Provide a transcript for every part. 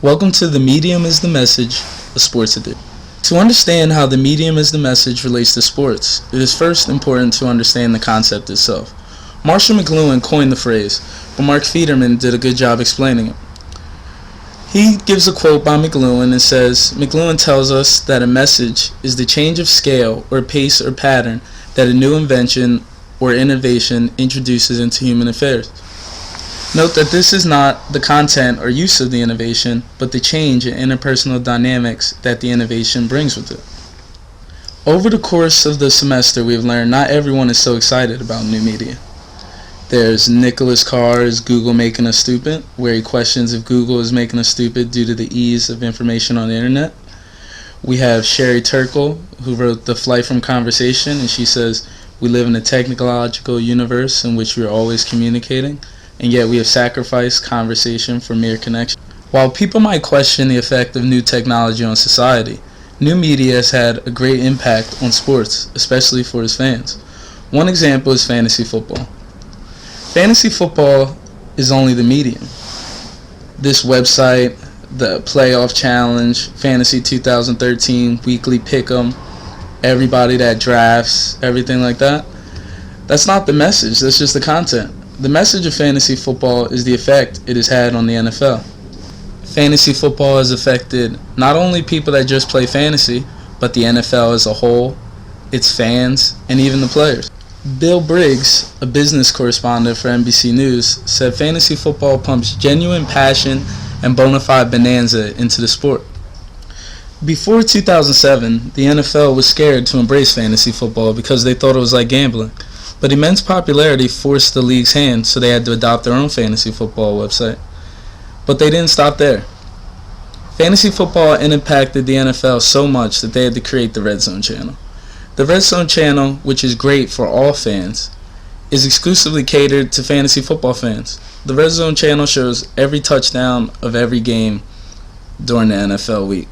Welcome to The Medium is the Message, a sports edition. To understand how the medium is the message relates to sports, it is first important to understand the concept itself. Marshall McLuhan coined the phrase, but Mark Federman did a good job explaining it. He gives a quote by McLuhan and says, McLuhan tells us that a message is the change of scale or pace or pattern that a new invention or innovation introduces into human affairs. Note that this is not the content or use of the innovation, but the change in interpersonal dynamics that the innovation brings with it. Over the course of the semester, we've learned not everyone is so excited about new media. There's Nicholas Carr's Google Making Us Stupid, where he questions if Google is making us stupid due to the ease of information on the internet. We have Sherry Turkle, who wrote The Flight from Conversation, and she says, we live in a technological universe in which we are always communicating, and yet we have sacrificed conversation for mere connection. While people might question the effect of new technology on society, new media has had a great impact on sports, especially for its fans. One example is fantasy football. Fantasy football is only the medium. This website, the Playoff Challenge, Fantasy 2013, Weekly Pick'em, everybody that drafts, everything like that, that's not the message, that's just the content. The message of fantasy football is the effect it has had on the NFL. Fantasy football has affected not only people that just play fantasy, but the NFL as a whole, its fans, and even the players. Bill Briggs, a business correspondent for NBC News, said fantasy football pumps genuine passion and bona fide bonanza into the sport. Before 2007, the NFL was scared to embrace fantasy football because they thought it was like gambling. But immense popularity forced the league's hand, so they had to adopt their own fantasy football website. But they didn't stop there. Fantasy football impacted the NFL so much that they had to create the Red Zone channel. The Red Zone channel, which is great for all fans, is exclusively catered to fantasy football fans. The Red Zone channel shows every touchdown of every game during the NFL week.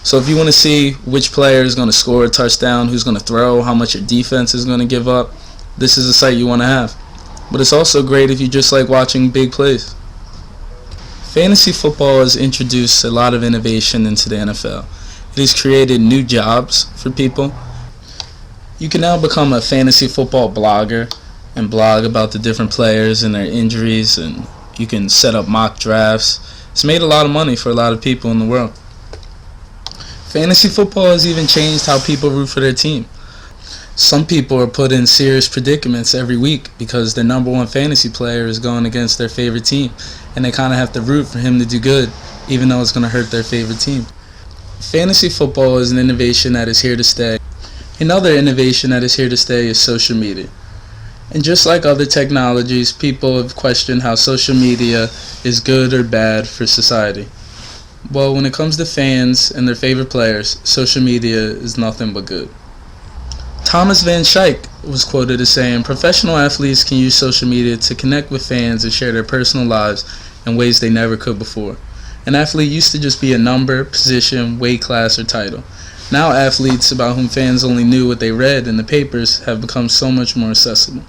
So if you want to see which player is going to score a touchdown, who's going to throw, how much your defense is going to give up, this is a site you want to have. But it's also great if you just like watching big plays. Fantasy football has introduced a lot of innovation into the NFL. It has created new jobs for people. You can now become a fantasy football blogger and blog about the different players and their injuries, and you can set up mock drafts. It's made a lot of money for a lot of people in the world. Fantasy football has even changed how people root for their team. Some people are put in serious predicaments every week because their number one fantasy player is going against their favorite team, and they kind of have to root for him to do good, even though it's going to hurt their favorite team. Fantasy football is an innovation that is here to stay. Another innovation that is here to stay is social media. And just like other technologies, people have questioned how social media is good or bad for society. Well, when it comes to fans and their favorite players, social media is nothing but good. Thomas Van Schaik was quoted as saying, professional athletes can use social media to connect with fans and share their personal lives in ways they never could before. An athlete used to just be a number, position, weight class, or title. Now athletes about whom fans only knew what they read in the papers have become so much more accessible.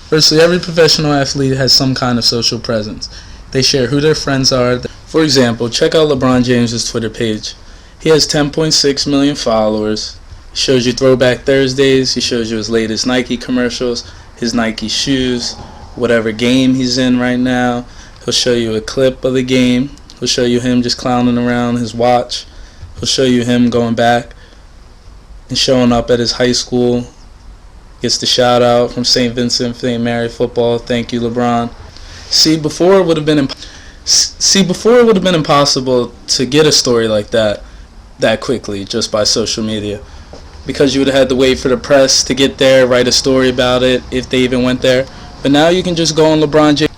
Virtually every professional athlete has some kind of social presence. They share who their friends are. For example, check out LeBron James' Twitter page. He has 10.6 million followers. He shows you Throwback Thursdays. He shows you his latest Nike commercials, his Nike shoes, whatever game he's in right now. He'll show you a clip of the game. He'll show you him just clowning around his watch. He'll show you him going back and showing up at his high school. Gets the shout out from St. Vincent St. Mary football. Thank you, LeBron. See, before it would have been impossible to get a story like that quickly just by social media, because you would have had to wait for the press to get there, write a story about it if they even went there. But now you can just go on LeBron James.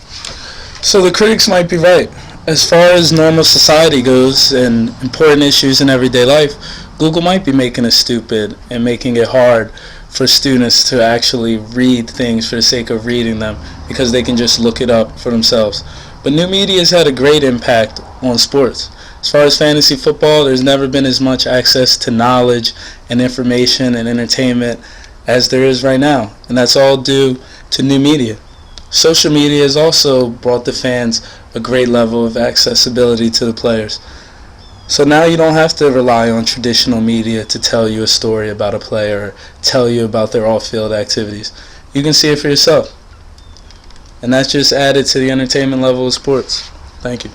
So the critics might be right. As far as normal society goes and important issues in everyday life, Google might be making it stupid and making it hard for students to actually read things for the sake of reading them, because they can just look it up for themselves. But new media has had a great impact on sports. As far as fantasy football, there's never been as much access to knowledge and information and entertainment as there is right now, and that's all due to new media. Social media has also brought the fans a great level of accessibility to the players. So now you don't have to rely on traditional media to tell you a story about a player or tell you about their off-field activities. You can see it for yourself. And that's just added to the entertainment level of sports. Thank you.